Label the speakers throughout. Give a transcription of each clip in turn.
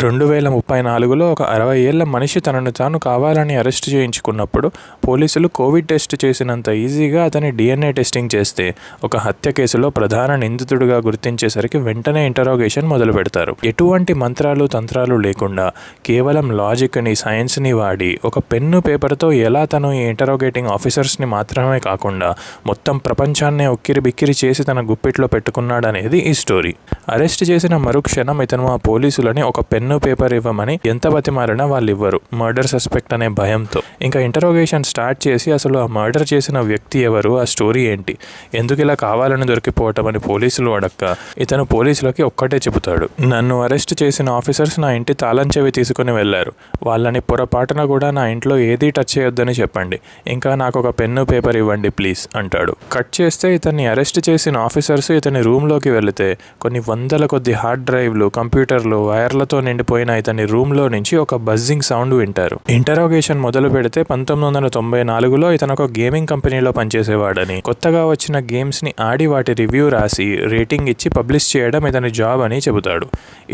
Speaker 1: 2034లో ఒక 60 ఏళ్ల మనిషి తనను తాను కావాలని అరెస్టు చేయించుకున్నప్పుడు పోలీసులు కోవిడ్ టెస్ట్ చేసినంత ఈజీగా అతని DNA టెస్టింగ్ చేస్తే ఒక హత్య కేసులో ప్రధాన నిందితుడిగా గుర్తించేసరికి వెంటనే ఇంటరోగేషన్ మొదలు పెడతారు. ఎటువంటి మంత్రాలు తంత్రాలు లేకుండా కేవలం లాజిక్ని సైన్స్ని వాడి ఒక పెన్ను పేపర్తో ఎలా తను ఈ ఇంటరోగేటింగ్ ఆఫీసర్స్ని మాత్రమే కాకుండా మొత్తం ప్రపంచాన్నే ఉక్కిరి బిక్కిరి చేసి తన గుప్పిట్లో పెట్టుకున్నాడనేది ఈ స్టోరీ. అరెస్ట్ చేసిన మరుక్షణం ఇతను ఆ పోలీసులని ఒక పెన్ను పేపర్ ఇవ్వమని ఎంత బతిమారినా వాళ్ళు ఇవ్వరు, మర్డర్ సస్పెక్ట్ అనే భయంతో. ఇంకా ఇంటరోగేషన్ స్టార్ట్ చేసి అసలు ఆ మర్డర్ చేసిన వ్యక్తి ఎవరు, ఆ స్టోరీ ఏంటి, ఎందుకు ఇలా కావాలని దొరికిపోవటం అని పోలీసులు అడక్క ఇతను పోలీసులకి ఒక్కటే చెబుతాడు, నన్ను అరెస్ట్ చేసిన ఆఫీసర్స్ నా ఇంటి తాళం చెవి తీసుకుని వెళ్లారు, వాళ్ళని పొరపాటున కూడా నా ఇంట్లో ఏదీ టచ్ చేయొద్దని చెప్పండి, ఇంకా నాకు ఒక పెన్ను పేపర్ ఇవ్వండి ప్లీజ్ అంటాడు. కట్ చేస్తే ఇతన్ని అరెస్ట్ చేసిన ఆఫీసర్స్ ఇతని రూమ్లోకి వెళితే కొన్ని వందల కొద్ది హార్డ్ డ్రైవ్లు, కంప్యూటర్లు, వైర్లతో నిండిపోయిన ఇతని రూమ్లో నుంచి ఒక బజ్జింగ్ సౌండ్ వింటారు. ఇంటరోగేషన్ మొదలు పెడితే 1994లో ఇతను ఒక గేమింగ్ కంపెనీలో పనిచేసేవాడని, కొత్తగా వచ్చిన గేమ్స్ని ఆడి వాటి రివ్యూ రాసి రేటింగ్ ఇచ్చి పబ్లిష్ చేయడం ఇతని జాబ్ అని చెబుతాడు.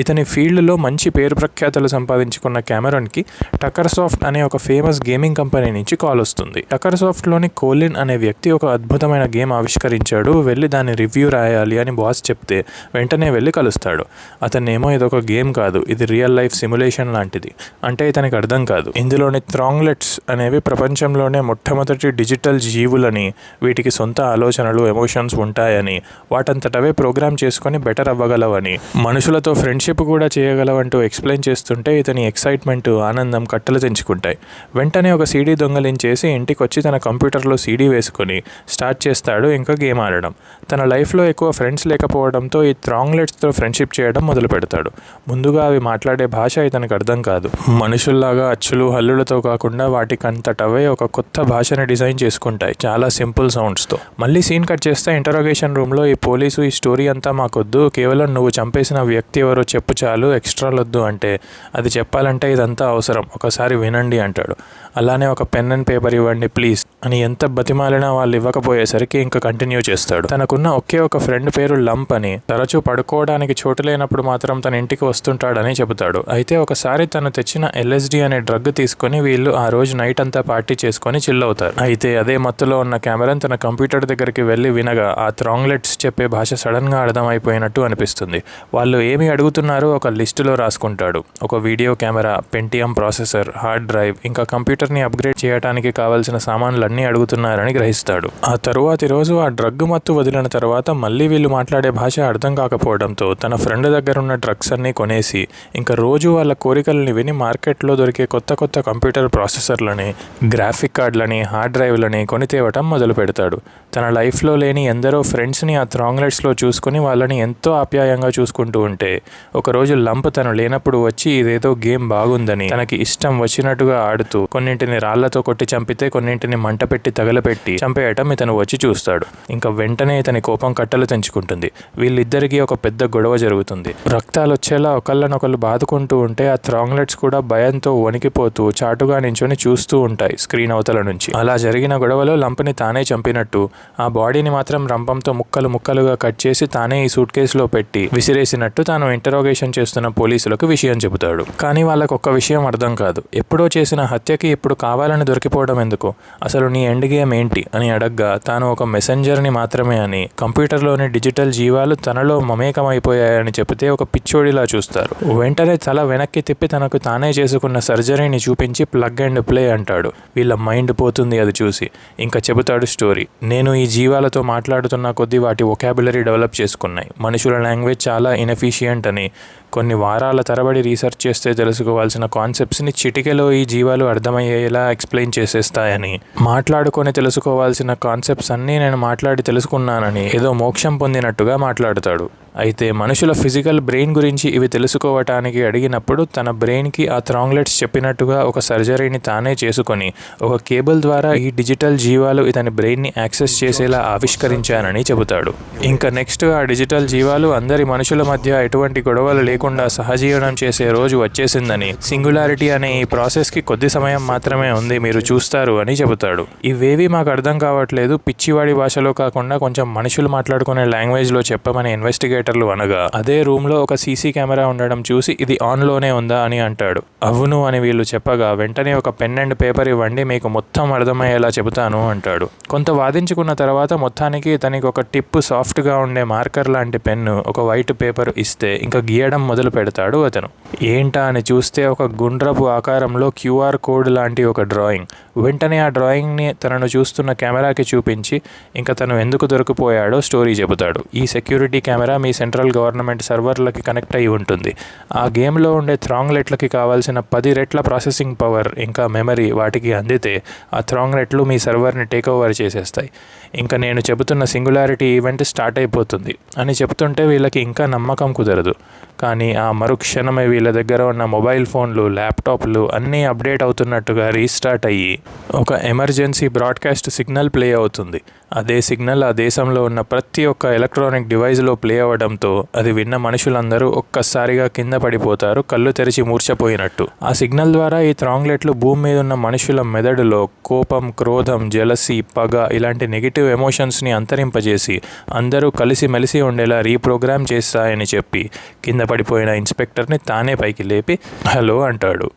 Speaker 1: ఇతని ఫీల్డ్లో మంచి పేరు ప్రఖ్యాతలు సంపాదించుకున్న కెమెరాన్కి టకర్ సాఫ్ట్ అనే ఒక ఫేమస్ గేమింగ్ కంపెనీ నుంచి కాల్ వస్తుంది. టకర్ సాఫ్ట్లోని కోలిన్ అనే వ్యక్తి ఒక అద్భుతమైన గేమ్ ఆవిష్కరించాడు, వెళ్ళి దాని రివ్యూ రాయాలి అని బాస్ చెప్తే వెంటనే వెళ్ళి కలుస్తాడు. అతనేమో ఇదొక గేమ్ కాదు, ఇది రియల్ లైఫ్ సిమ్యులేషన్ లాంటిది అంటే ఇతనికి అర్థం కాదు. ఇందులోని థ్రాంగ్లెట్స్ అనేవి ప్రపంచంలోనే మొట్టమొదటి డిజిటల్ జీవులని, వీటికి సొంత ఆలోచనలు, ఎమోషన్స్ ఉంటాయని, వాటంతటవే ప్రోగ్రామ్ చేసుకొని బెటర్ అవ్వగలవని, మనుషులతో ఫ్రెండ్షిప్ కూడా చేయగలవంటూ ఎక్స్ప్లెయిన్ చేస్తుంటే ఇతని ఎక్సైట్మెంట్, ఆనందం కట్టలు తెంచుకుంటాయి. వెంటనే ఒక సీడీ దొంగలించేసి ఇంటికి వచ్చి తన కంప్యూటర్లో సీడీ వేసుకొని స్టార్ట్ చేస్తాడు ఇంకా గేమ్ ఆడడం. తన లైఫ్లో ఎక్కువ ఫ్రెండ్స్ లేకపోవడంతో ఈ థ్రాంగ్లెట్స్తో ఫ్రెండ్షిప్ చేయడం మొదలు పెడతాడు. ముందుగా అవి మాట్లాడే భాష ఇతనికి అర్థం కాదు. మనుషుల్లాగా అచ్చులు హల్లులతో కాకుండా వాటికంతటవే ఒక కొత్త భాషని డిజైన్ చేసుకుంటాయి, చాలా సింపుల్ సౌండ్స్తో. మళ్ళీ సీన్ కట్ చేస్తే ఇంటరోగేషన్ రూమ్లో ఈ పోలీసు ఈ స్టోరీ అంతా మాకొద్దు, కేవలం నువ్వు చంపేసిన వ్యక్తి ఎవరో చెప్పు చాలు, ఎక్స్ట్రాలొద్దు అంటే, అది చెప్పాలంటే ఇదంతా అవసరం, ఒకసారి వినండి అంటాడు. అలానే ఒక పెన్ అండ్ పేపర్ ఇవ్వండి ప్లీజ్ అని ఎంత బతిమాలినా వాళ్ళు ఇవ్వకపోయేసరికి ఇంకా కంటిన్యూ చేస్తాడు. తనకున్న ఒకే ఒక ఫ్రెండ్ పేరు లంప్ అని, తరచూ పడుకోవడానికి చోటు లేనప్పుడు మాత్రం తన ఇంటికి వస్తుంటాడని చెబుతాడు. అయితే ఒకసారి తను తెచ్చిన LSD అనే డ్రగ్ తీసుకొని వీళ్ళు ఆ రోజు నైట్ అంతా పార్టీ చేసుకొని చిల్ అవుతారు. అయితే అదే మత్తులో ఉన్న కెమెరాన్ తన కంప్యూటర్ దగ్గరికి వెళ్ళి వినగా ఆ థ్రాంగ్లెట్స్ చెప్పే భాష సడన్గా అర్థమైపోయినట్టు అనిపిస్తుంది. వాళ్ళు ఏమి అడుగుతున్నారో ఒక లిస్టులో రాసుకుంటాడు. ఒక video camera, Pentium processor, hard drive, ఇంకా కంప్యూటర్ని అప్గ్రేడ్ చేయడానికి కావాల్సిన సామాన్లన్నీ అడుగుతున్నారని గ్రహిస్తాడు. ఆ తరువాతి రోజు ఆ డ్రగ్ మత్తు వదిలిన తర్వాత మళ్ళీ వీళ్ళు మాట్లాడే భాష అర్థం కాకపోవడంతో తన ఫ్రెండ్ దగ్గర ఉన్న డ్రగ్స్ అన్నీ కొనేసి ఇంకా రోజు వాళ్ళ కోరికలని విని మార్కెట్లో దొరికే కొత్త కొత్త కంప్యూటర్ ప్రాసెసర్లని, గ్రాఫిక్ కార్డులని, హార్డ్ డ్రైవ్లని కొని తేవటం మొదలు పెడతాడు. తన లైఫ్లో లేని ఎందరో ఫ్రెండ్స్ని ఆ థ్రాంగ్లెట్స్లో చూసుకుని వాళ్ళని ఎంతో ఆప్యాయంగా చూసుకుంటూ ఉంటే ఒకరోజు లంప్ తను లేనప్పుడు వచ్చి ఇదేదో గేమ్ బాగుందని తనకి ఇష్టం వచ్చినట్టుగా ఆడుతూ కొన్నింటిని రాళ్లతో కొట్టి చంపితే కొన్నింటిని మంట పెట్టి తగలపెట్టి చంపేయటం ఇతను వచ్చి చూస్తాడు. ఇంకా వెంటనే ఇతని కోపం కట్టలు తెంచుకుంటుంది. వీళ్ళిద్దరికీ ఒక పెద్ద గొడవ జరుగుతుంది. రక్తాలు వచ్చేలా ఒకళ్ళనొకళ్ళు బాదుకుంటూ ఉంటే ఆ థ్రాంగ్లెట్స్ కూడా భయంతో వణికిపోతూ చాటుగా నించొని చూస్తూ ఉంటాయి స్క్రీన్ అవతల నుంచి. అలా జరిగిన గొడవలో లంప్ని తానే చంపినట్టు, ఆ బాడీని మాత్రం రంపంతో ముక్కలు ముక్కలుగా కట్ చేసి తానే ఈ సూట్ కేసులో పెట్టి విసిరేసినట్టు తాను ఇంటరోగేషన్ చేస్తున్న పోలీసులకు విషయం చెబుతాడు. కానీ వాళ్ళకు ఒక్క విషయం అర్థం కాదు. ఎప్పుడో చేసిన హత్యకి ఇప్పుడు కావాలని దొరికిపోవడం ఎందుకు, అసలు నీ ఎండ్ గేమ్ ఏంటి అని అడగ్గా తాను ఒక మెసెంజర్ని మాత్రమే అని, కంప్యూటర్లోని డిజిటల్ జీవాలు తనలో మమేకమైపోయాయని చెబితే ఒక పిచ్చోడిలా చూస్తారు. వెంటనే తల వెనక్కి తిప్పి తనకు తానే చేసుకున్న సర్జరీని చూపించి ప్లగ్ అండ్ ప్లే అంటాడు. వీళ్ళ మైండ్ పోతుంది అది చూసి. ఇంకా చెబుతాడు స్టోరీ. నేను ఈ జీవాలతో మాట్లాడుతున్న కొద్దీ వాటి వొకాబులరీ డెవలప్ చేసుకున్నాయి. మనుషుల లాంగ్వేజ్ చాలా ఇన్ఎఫిషియంట్ అని, కొన్ని వారాల తరబడి రీసెర్చ్ చేస్తే తెలుసుకోవాల్సిన కాన్సెప్ట్స్ని చిటికెలో ఈ జీవాలు అర్థమయ్యేలా ఎక్స్ప్లెయిన్ చేసేస్తాయని, మాట్లాడుకొని తెలుసుకోవాల్సిన కాన్సెప్ట్స్ అన్నీ నేను మాట్లాడి తెలుసుకున్నానని ఏదో మోక్షం పొందినట్టుగా మాట్లాడతాడు. అయితే మనుషుల ఫిజికల్ బ్రెయిన్ గురించి ఇవి తెలుసుకోవటానికి అడిగినప్పుడు తన బ్రెయిన్కి ఆ థ్రాంగ్లెట్స్ చెప్పినట్టుగా ఒక సర్జరీని తానే చేసుకొని ఒక కేబుల్ ద్వారా ఈ డిజిటల్ జీవాలు ఇతని బ్రెయిన్ని యాక్సెస్ చేసేలా ఆవిష్కరించానని చెబుతాడు. ఇంకా నెక్స్ట్ ఆ డిజిటల్ జీవాలు అందరి మనుషుల మధ్య ఎటువంటి గొడవలు లేకుండా సహజీవనం చేసే రోజు వచ్చేసిందని, సింగులారిటీ అనే ఈ ప్రాసెస్కి కొద్ది సమయం మాత్రమే ఉంది, మీరు చూస్తారు అని చెబుతాడు. ఇవేవి మాకు అర్థం కావట్లేదు, పిచ్చివాడి భాషలో కాకుండా కొంచెం మనుషులు మాట్లాడుకునే లాంగ్వేజ్లో చెప్పమని ఇన్వెస్టిగేటర్లు అనగా, అదే రూమ్లో ఒక సీసీ కెమెరా ఉండడం చూసి ఇది ఆన్లోనే ఉందా అని అంటాడు. అవును అని వీళ్ళు చెప్పగా, వెంటనే ఒక పెన్ అండ్ పేపర్ ఇవ్వండి, మీకు మొత్తం అర్థమయ్యేలా చెబుతాను అంటాడు. కొంత వాదించుకున్న తర్వాత మొత్తానికి తనకి ఒక టిప్ సాఫ్ట్గా ఉండే మార్కర్ లాంటి పెన్ను, ఒక వైట్ పేపర్ ఇస్తే ఇంకా గీయడం మొదలు పెడతాడు అతను. ఏంటా అని చూస్తే ఒక గుండ్రపు ఆకారంలో క్యూఆర్ కోడ్ లాంటి ఒక డ్రాయింగ్. వెంటనే ఆ డ్రాయింగ్ని తనను చూస్తున్న కెమెరాకి చూపించి ఇంకా తను ఎందుకు దొరికిపోయాడో స్టోరీ చెబుతాడు. ఈ సెక్యూరిటీ కెమెరా మీ సెంట్రల్ గవర్నమెంట్ సర్వర్లకి కనెక్ట్ అయి ఉంటుంది. ఆ గేమ్లో ఉండే థ్రాంగ్లెట్లకి కావాల్సిన 10 రెట్ల ప్రాసెసింగ్ పవర్ ఇంకా మెమరీ వాటికి అందితే ఆ థ్రాంగ్లెట్లు మీ సర్వర్ని టేక్ ఓవర్ చేసేస్తాయి. ఇంకా నేను చెబుతున్న సింగులారిటీ ఈవెంట్ స్టార్ట్ అయిపోతుంది అని చెప్తుంటే వీళ్ళకి ఇంకా నమ్మకం కుదరదు. కానీ ఆ మరుక్షణమే వీళ్ళ దగ్గర ఉన్న మొబైల్ ఫోన్లు, ల్యాప్టాప్లు అన్నీ అప్డేట్ అవుతున్నట్టుగా రీస్టార్ట్ అయ్యి ఒక ఎమర్జెన్సీ బ్రాడ్కాస్ట్ సిగ్నల్ ప్లే అవుతుంది. అదే సిగ్నల్ ఆ దేశంలో ఉన్న ప్రతి ఒక్క ఎలక్ట్రానిక్ డివైజ్లో ప్లే అవ్వడంతో అది విన్న మనుషులందరూ ఒక్కసారిగా కింద పడిపోతారు, కళ్ళు తెరిచి మూర్ఛపోయినట్టు. ఆ సిగ్నల్ ద్వారా ఈ థ్రాంగ్లెట్లు భూమి మీద ఉన్న మనుషుల మెదడులో కోపం, క్రోధం, జెలసీ, పగ ఇలాంటి నెగిటివ్ ఎమోషన్స్ని అంతరింపజేసి అందరూ కలిసిమెలిసి ఉండేలా రీప్రోగ్రామ్ చేస్తాయని చెప్పి కింద పడిపోయిన ఇన్స్పెక్టర్ని తానే పైకి లేపి హలో అంటాడు.